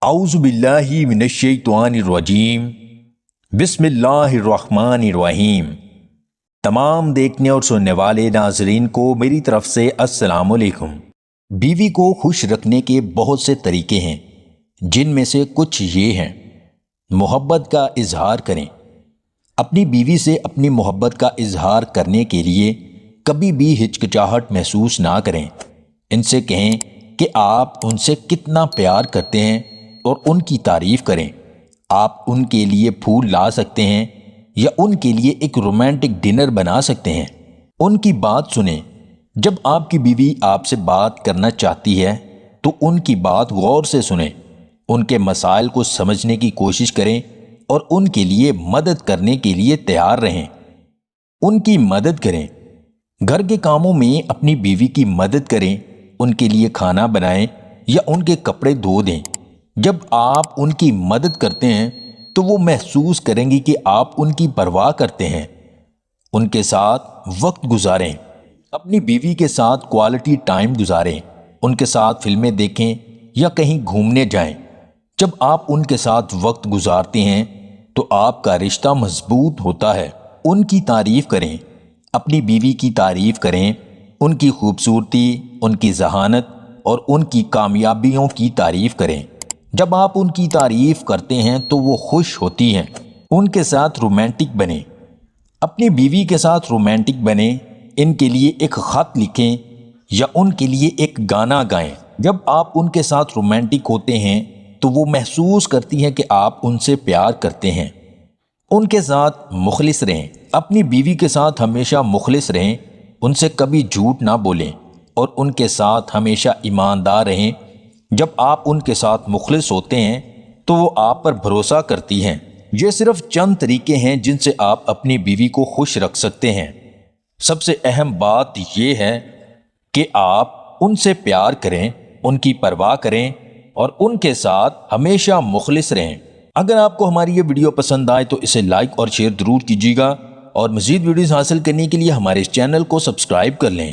اعوذ باللہ من الشیطان الرجیم بسم اللہ الرحمن الرحیم۔ تمام دیکھنے اور سننے والے ناظرین کو میری طرف سے السلام علیکم۔ بیوی کو خوش رکھنے کے بہت سے طریقے ہیں، جن میں سے کچھ یہ ہیں۔ محبت کا اظہار کریں۔ اپنی بیوی سے اپنی محبت کا اظہار کرنے کے لیے کبھی بھی ہچکچاہٹ محسوس نہ کریں۔ ان سے کہیں کہ آپ ان سے کتنا پیار کرتے ہیں اور ان کی تعریف کریں۔ آپ ان کے لیے پھول لا سکتے ہیں یا ان کے لیے ایک رومانٹک ڈنر بنا سکتے ہیں۔ ان کی بات سنیں۔ جب آپ کی بیوی آپ سے بات کرنا چاہتی ہے تو ان کی بات غور سے سنیں، ان کے مسائل کو سمجھنے کی کوشش کریں اور ان کے لیے مدد کرنے کے لیے تیار رہیں۔ ان کی مدد کریں۔ گھر کے کاموں میں اپنی بیوی کی مدد کریں، ان کے لیے کھانا بنائیں یا ان کے کپڑے دھو دیں۔ جب آپ ان کی مدد کرتے ہیں تو وہ محسوس کریں گی کہ آپ ان کی پرواہ کرتے ہیں۔ ان کے ساتھ وقت گزاریں۔ اپنی بیوی کے ساتھ کوالٹی ٹائم گزاریں۔ ان کے ساتھ فلمیں دیکھیں یا کہیں گھومنے جائیں۔ جب آپ ان کے ساتھ وقت گزارتے ہیں تو آپ کا رشتہ مضبوط ہوتا ہے۔ ان کی تعریف کریں۔ اپنی بیوی کی تعریف کریں، ان کی خوبصورتی، ان کی ذہانت اور ان کی کامیابیوں کی تعریف کریں۔ جب آپ ان کی تعریف کرتے ہیں تو وہ خوش ہوتی ہیں۔ ان کے ساتھ رومانٹک بنیں۔ اپنی بیوی کے ساتھ رومانٹک بنیں۔ ان کے لیے ایک خط لکھیں یا ان کے لیے ایک گانا گائیں۔ جب آپ ان کے ساتھ رومانٹک ہوتے ہیں تو وہ محسوس کرتی ہیں کہ آپ ان سے پیار کرتے ہیں۔ ان کے ساتھ مخلص رہیں۔ اپنی بیوی کے ساتھ ہمیشہ مخلص رہیں، ان سے کبھی جھوٹ نہ بولیں اور ان کے ساتھ ہمیشہ ایماندار رہیں۔ جب آپ ان کے ساتھ مخلص ہوتے ہیں تو وہ آپ پر بھروسہ کرتی ہیں۔ یہ صرف چند طریقے ہیں جن سے آپ اپنی بیوی کو خوش رکھ سکتے ہیں۔ سب سے اہم بات یہ ہے کہ آپ ان سے پیار کریں، ان کی پرواہ کریں اور ان کے ساتھ ہمیشہ مخلص رہیں۔ اگر آپ کو ہماری یہ ویڈیو پسند آئے تو اسے لائک اور شیئر ضرور کیجیے گا، اور مزید ویڈیوز حاصل کرنے کے لیے ہمارے اس چینل کو سبسکرائب کر لیں۔